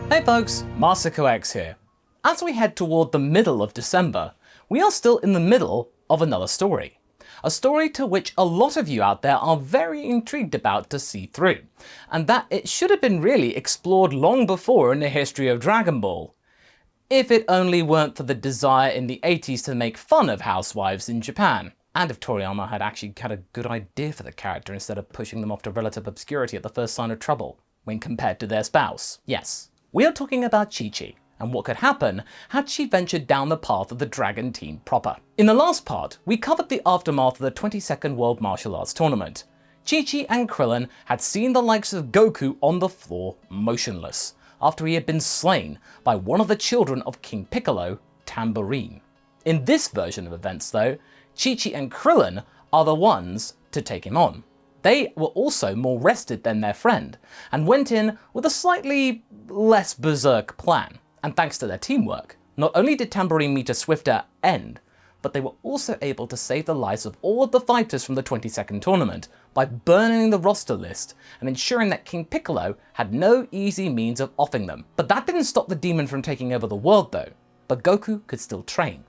Hey folks, MasakoX here. As we head toward the middle of December, we are still in the middle of another story. A story to which a lot of you out there are very intrigued about to see through, and that it should have been really explored long before in the history of Dragon Ball. If it only weren't for the desire in the 80s to make fun of housewives in Japan, and if Toriyama had actually had a good idea for the character instead of pushing them off to relative obscurity at the first sign of trouble, when compared to their spouse. Yes, we are talking about Chi-Chi, and what could happen had she ventured down the path of the Dragon Team proper. In the last part, we covered the aftermath of the 22nd World Martial Arts Tournament. Chi-Chi and Krillin had seen the likes of Goku on the floor motionless, after he had been slain by one of the children of King Piccolo, Tambourine. In this version of events though, Chi-Chi and Krillin are the ones to take him on. They were also more rested than their friend, and went in with a slightly less berserk plan. And thanks to their teamwork, not only did Tambourine meet a swifter end, but they were also able to save the lives of all of the fighters from the 22nd tournament by burning the roster list and ensuring that King Piccolo had no easy means of offing them. But that didn't stop the demon from taking over the world though, but Goku could still train,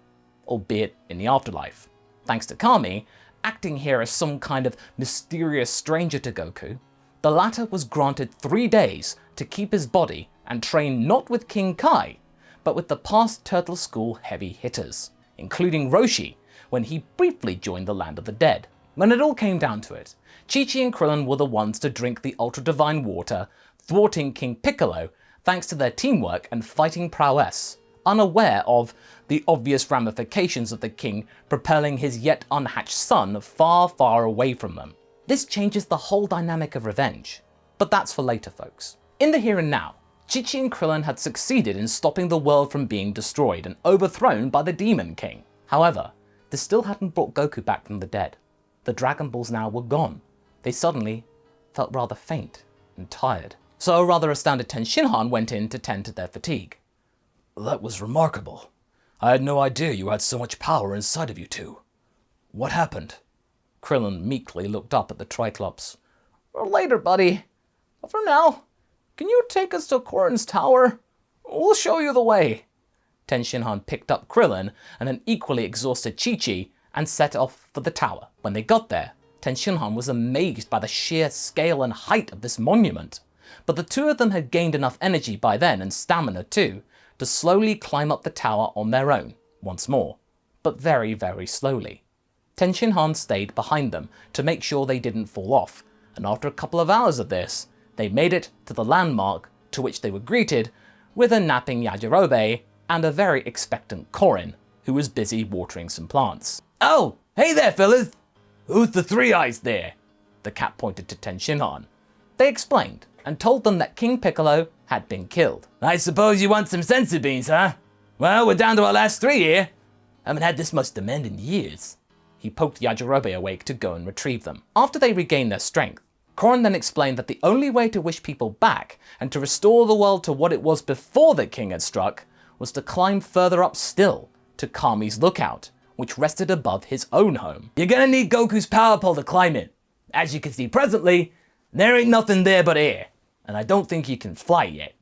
albeit in the afterlife. Thanks to Kami, acting here as some kind of mysterious stranger to Goku, the latter was granted 3 days to keep his body and train not with King Kai, but with the past Turtle School heavy hitters, including Roshi, when he briefly joined the Land of the Dead. When it all came down to it, Chi-Chi and Krillin were the ones to drink the Ultra Divine Water, thwarting King Piccolo thanks to their teamwork and fighting prowess, unaware of the obvious ramifications of the king propelling his yet unhatched son far, far away from them. This changes the whole dynamic of revenge, but that's for later folks. In the here and now, Chi-Chi and Krillin had succeeded in stopping the world from being destroyed and overthrown by the Demon King. However, this still hadn't brought Goku back from the dead. The Dragon Balls now were gone. They suddenly felt rather faint and tired. So a rather astounded Tenshinhan went in to tend to their fatigue. That was remarkable. I had no idea you had so much power inside of you two. What happened? Krillin meekly looked up at the Triclops. For later, buddy. But for now, can you take us to Korin's tower? We'll show you the way. Tenshinhan picked up Krillin and an equally exhausted Chi-Chi and set off for the tower. When they got there, Tenshinhan was amazed by the sheer scale and height of this monument. But the two of them had gained enough energy by then, and stamina too, to slowly climb up the tower on their own, once more, but very, very slowly. Tenshinhan stayed behind them to make sure they didn't fall off, and after a couple of hours of this, they made it to the landmark, to which they were greeted with a napping Yajirobe and a very expectant Korin, who was busy watering some plants. Oh, hey there fellas! Who's the three eyes there? The cat pointed to Tenshinhan. They explained, and told them that King Piccolo had been killed. I suppose you want some senzu beans, huh? Well, we're down to our last 3 here. Haven't had this much demand in years. He poked Yajirobe awake to go and retrieve them. After they regained their strength, Korin then explained that the only way to wish people back and to restore the world to what it was before the king had struck was to climb further up still to Kami's lookout, which rested above his own home. You're gonna need Goku's power pole to climb it. As you can see presently, there ain't nothing there but air, and I don't think you can fly yet.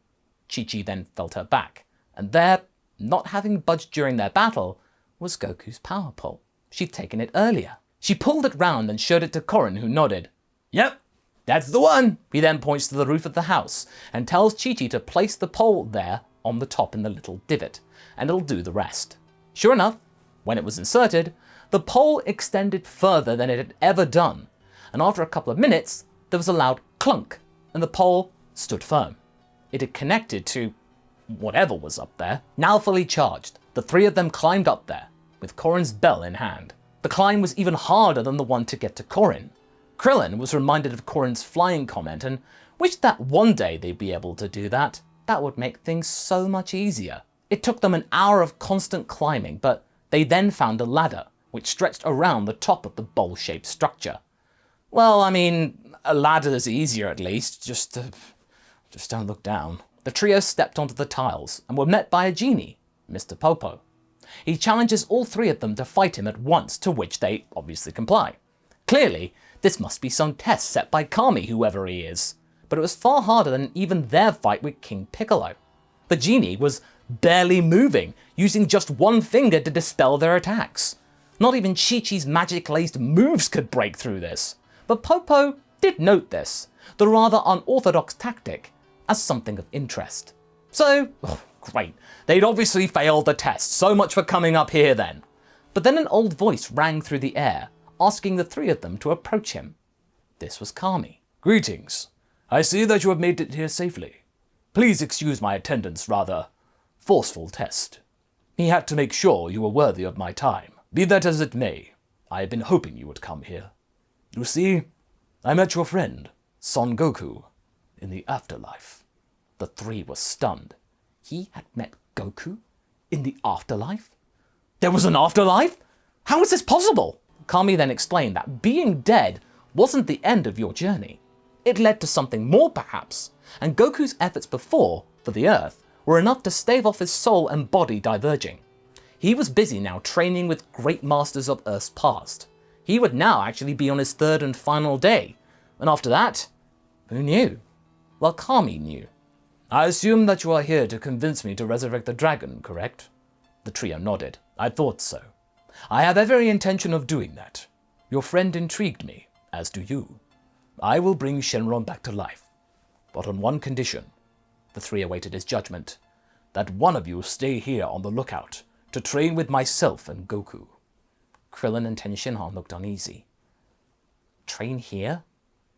Chi-Chi then felt her back, and there, not having budged during their battle, was Goku's power pole. She'd taken it earlier. She pulled it round and showed it to Korin, who nodded. Yep, that's the one. He then points to the roof of the house and tells Chi-Chi to place the pole there on the top in the little divot, and it'll do the rest. Sure enough, when it was inserted, the pole extended further than it had ever done, and after a couple of minutes, there was a loud clunk, and the pole stood firm. It had connected to whatever was up there. Now fully charged, the three of them climbed up there, with Korin's bell in hand. The climb was even harder than the one to get to Korin. Krillin was reminded of Korin's flying comment and wished that one day they'd be able to do that. That would make things so much easier. It took them an hour of constant climbing, but they then found a ladder, which stretched around the top of the bowl-shaped structure. Well, I mean, a ladder's easier at least, just don't look down. The trio stepped onto the tiles and were met by a genie, Mr. Popo. He challenges all three of them to fight him at once, to which they obviously comply. Clearly, this must be some test set by Kami, whoever he is, but it was far harder than even their fight with King Piccolo. The genie was barely moving, using just one finger to dispel their attacks. Not even Chi-Chi's magic-laced moves could break through this. But Popo did note this, the rather unorthodox tactic, as something of interest. So, great, they'd obviously failed the test, so much for coming up here then. But then an old voice rang through the air, asking the three of them to approach him. This was Kami. Greetings. I see that you have made it here safely. Please excuse my attendant's rather forceful test. He had to make sure you were worthy of my time. Be that as it may, I had been hoping you would come here. You see, I met your friend, Son Goku, in the afterlife. The three were stunned. He had met Goku in the afterlife? There was an afterlife? How is this possible? Kami then explained that being dead wasn't the end of your journey. It led to something more perhaps, and Goku's efforts before, for the Earth, were enough to stave off his soul and body diverging. He was busy now training with great masters of Earth's past. He would now actually be on his third and final day, and after that, who knew? Well, Kami knew. I assume that you are here to convince me to resurrect the dragon, correct? The trio nodded. I thought so. I have every intention of doing that. Your friend intrigued me, as do you. I will bring Shenron back to life, but on one condition. The three awaited his judgment, that one of you stay here on the lookout to train with myself and Goku. Krillin and Tenshinhan looked uneasy. Train here?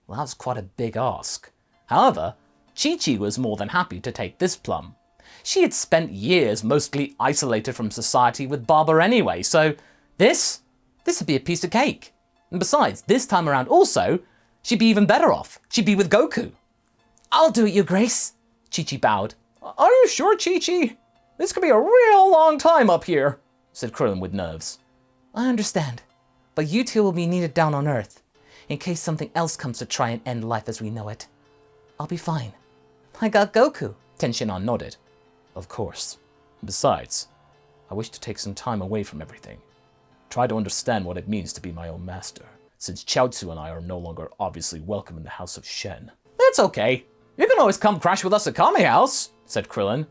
Well, that's quite a big ask. However, Chi-Chi was more than happy to take this plum. She had spent years mostly isolated from society with Baba anyway, so this would be a piece of cake. And besides, this time around also, she'd be even better off. She'd be with Goku. I'll do it, Your Grace. Chi-Chi bowed. Are you sure, Chi-Chi? This could be a real long time up here, said Krillin with nerves. I understand, but you two will be needed down on Earth, in case something else comes to try and end life as we know it. I'll be fine. I got Goku. Tenshinhan nodded. Of course. Besides, I wish to take some time away from everything. Try to understand what it means to be my own master, since Chaozu and I are no longer obviously welcome in the House of Shen. It's okay. You can always come crash with us at Kami House, said Krillin.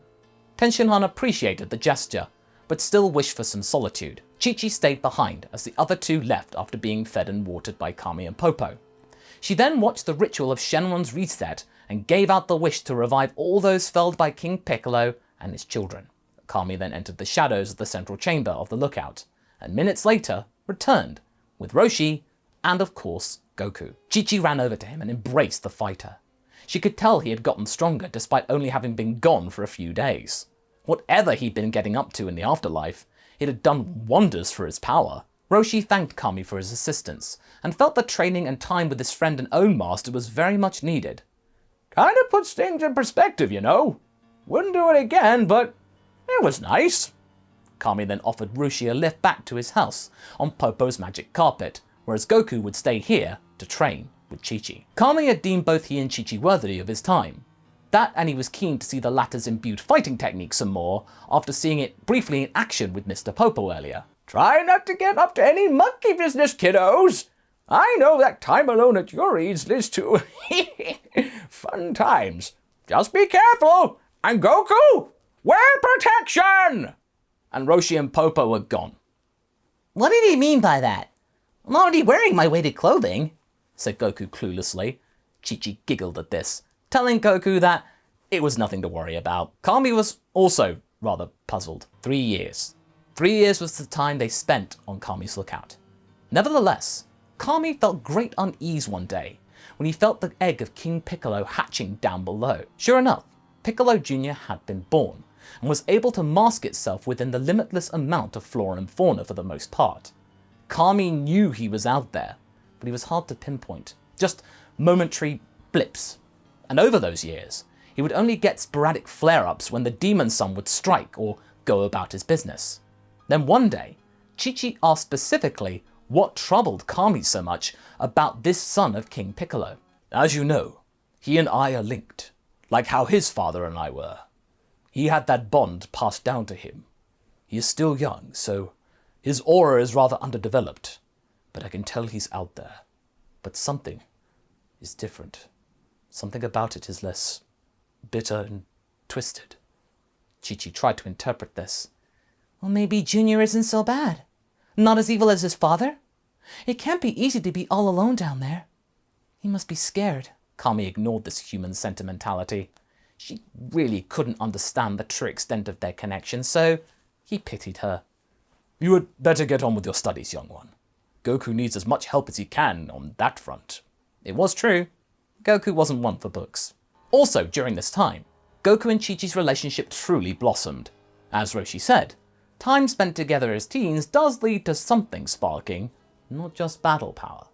Tenshinhan appreciated the gesture, but still wished for some solitude. Chi-Chi stayed behind as the other two left after being fed and watered by Kami and Popo. She then watched the ritual of Shenron's reset and gave out the wish to revive all those felled by King Piccolo and his children. Kami then entered the shadows of the central chamber of the lookout, and minutes later returned, with Roshi and of course Goku. Chi-Chi ran over to him and embraced the fighter. She could tell he had gotten stronger despite only having been gone for a few days. Whatever he'd been getting up to in the afterlife, it had done wonders for his power. Roshi thanked Kami for his assistance, and felt the training and time with his friend and own master was very much needed. Kinda puts things in perspective, you know. Wouldn't do it again, but it was nice. Kami then offered Roshi a lift back to his house on Popo's magic carpet, whereas Goku would stay here to train with Chi-Chi. Kami had deemed both he and Chi-Chi worthy of his time. That, and he was keen to see the latter's imbued fighting technique some more after seeing it briefly in action with Mr. Popo earlier. Try not to get up to any monkey business, kiddos. I know that time alone at your age leads to fun times. Just be careful. And Goku, wear protection! And Roshi and Popo were gone. What did he mean by that? I'm already wearing my weighted clothing, said Goku cluelessly. Chi-Chi giggled at this, telling Goku that it was nothing to worry about. Kami was also rather puzzled. 3 years. 3 years was the time they spent on Kami's lookout. Nevertheless, Kami felt great unease one day when he felt the egg of King Piccolo hatching down below. Sure enough, Piccolo Jr. had been born, and was able to mask itself within the limitless amount of flora and fauna for the most part. Kami knew he was out there, but he was hard to pinpoint, just momentary blips. And over those years, he would only get sporadic flare-ups when the demon sun would strike or go about his business. Then one day, Chi-Chi asked specifically what troubled Kami so much about this son of King Piccolo. As you know, he and I are linked, like how his father and I were. He had that bond passed down to him. He is still young, so his aura is rather underdeveloped, but I can tell he's out there. But something is different. Something about it is less bitter and twisted. Chi-Chi tried to interpret this. Well, maybe Junior isn't so bad. Not as evil as his father. It can't be easy to be all alone down there. He must be scared. Kami ignored this human sentimentality. She really couldn't understand the true extent of their connection, so he pitied her. You had better get on with your studies, young one. Goku needs as much help as he can on that front. It was true. Goku wasn't one for books. Also, during this time, Goku and Chi-Chi's relationship truly blossomed. As Roshi said, time spent together as teens does lead to something sparking, not just battle power.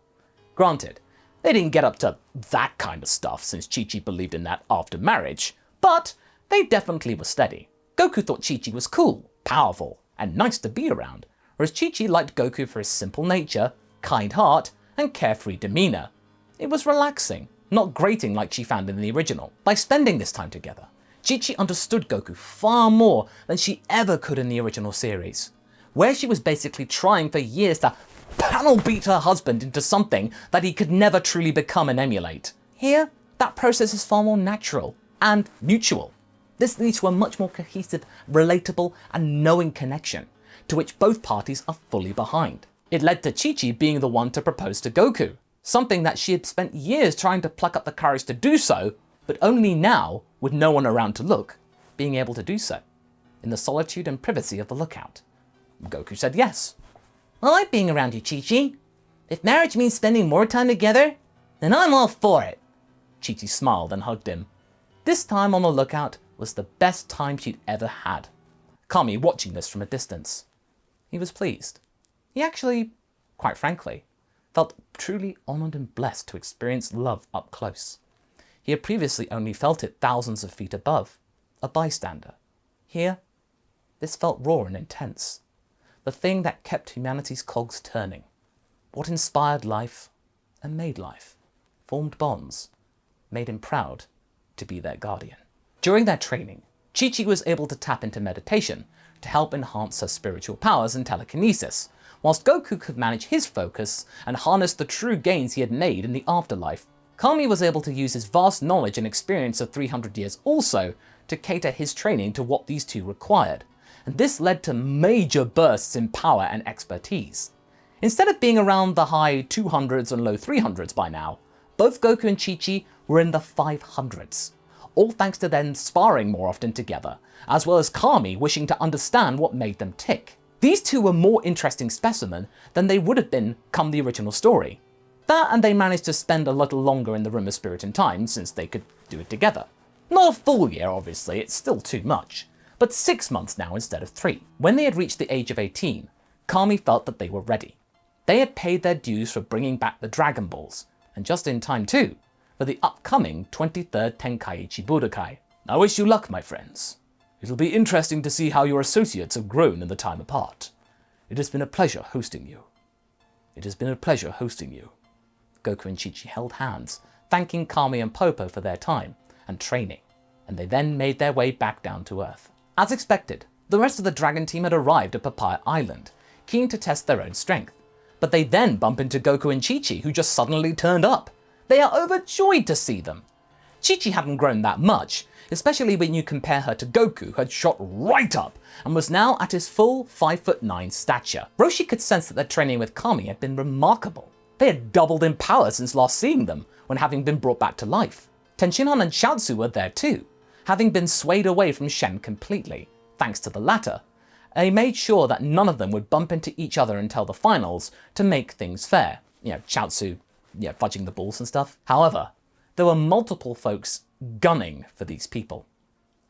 Granted, they didn't get up to that kind of stuff since Chi-Chi believed in that after marriage, but they definitely were steady. Goku thought Chi-Chi was cool, powerful, and nice to be around, whereas Chi-Chi liked Goku for his simple nature, kind heart, and carefree demeanor. It was relaxing, not grating like she found in the original. By spending this time together, Chi-Chi understood Goku far more than she ever could in the original series, where she was basically trying for years to panel beat her husband into something that he could never truly become and emulate. Here, that process is far more natural and mutual. This leads to a much more cohesive, relatable, and knowing connection, to which both parties are fully behind. It led to Chi-Chi being the one to propose to Goku, something that she had spent years trying to pluck up the courage to do so, but only now, with no one around to look, being able to do so, in the solitude and privacy of the lookout. Goku said yes. I like being around you, Chi-Chi. If marriage means spending more time together, then I'm all for it. Chi-Chi smiled and hugged him. This time on the lookout was the best time she'd ever had. Kami watching this from a distance. He was pleased. He actually, quite frankly, felt truly honored and blessed to experience love up close. He had previously only felt it thousands of feet above, a bystander. Here, this felt raw and intense. The thing that kept humanity's cogs turning. What inspired life and made life, formed bonds, made him proud to be their guardian. During their training, Chi-Chi was able to tap into meditation to help enhance her spiritual powers and telekinesis, whilst Goku could manage his focus and harness the true gains he had made in the afterlife. Kami was able to use his vast knowledge and experience of 300 years also to cater his training to what these two required, and this led to major bursts in power and expertise. Instead of being around the high 200s and low 300s by now, both Goku and Chi-Chi were in the 500s, all thanks to them sparring more often together, as well as Kami wishing to understand what made them tick. These two were more interesting specimen than they would have been come the original story. That, and they managed to spend a little longer in the Room of Spirit and Time since they could do it together. Not a full year, obviously, it's still too much, but 6 months now instead of 3. When they had reached the age of 18, Kami felt that they were ready. They had paid their dues for bringing back the Dragon Balls, and just in time too, for the upcoming 23rd Tenkaichi Budokai. I wish you luck, my friends. It'll be interesting to see how your associates have grown in the time apart. It has been a pleasure hosting you. It has been a pleasure hosting you. Goku and Chi-Chi held hands, thanking Kami and Popo for their time and training, and they then made their way back down to Earth. As expected, the rest of the Dragon team had arrived at Papaya Island, keen to test their own strength. But they then bump into Goku and Chi-Chi, who just suddenly turned up. They are overjoyed to see them. Chi-Chi hadn't grown that much, especially when you compare her to Goku, who had shot right up and was now at his full 5'9" stature. Roshi could sense that their training with Kami had been remarkable. They had doubled in power since last seeing them, when having been brought back to life. Tenshinhan and Chaozu were there too, having been swayed away from Shen completely. Thanks to the latter, they made sure that none of them would bump into each other until the finals to make things fair. Chaozu, fudging the balls and stuff. However, there were multiple folks gunning for these people.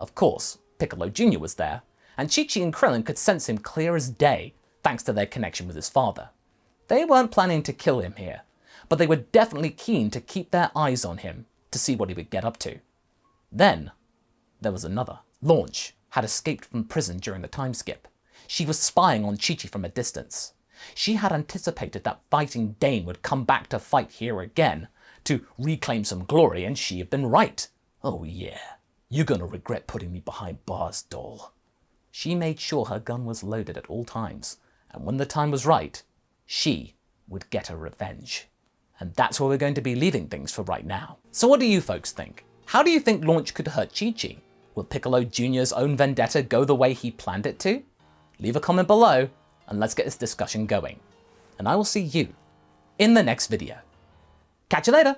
Of course, Piccolo Jr. was there, and Chi-Chi and Krillin could sense him clear as day, thanks to their connection with his father. They weren't planning to kill him here, but they were definitely keen to keep their eyes on him to see what he would get up to. Then, there was another. Launch had escaped from prison during the time skip. She was spying on Chi-Chi from a distance. She had anticipated that Fighting Dane would come back to fight here again, to reclaim some glory, and she had been right. Oh yeah, you're gonna regret putting me behind bars, doll. She made sure her gun was loaded at all times, and when the time was right, she would get her revenge. And that's where we're going to be leaving things for right now. So what do you folks think? How do you think Launch could hurt Chi-Chi? Will Piccolo Jr.'s own vendetta go the way he planned it to? Leave a comment below and let's get this discussion going. And I will see you in the next video. Catch you later!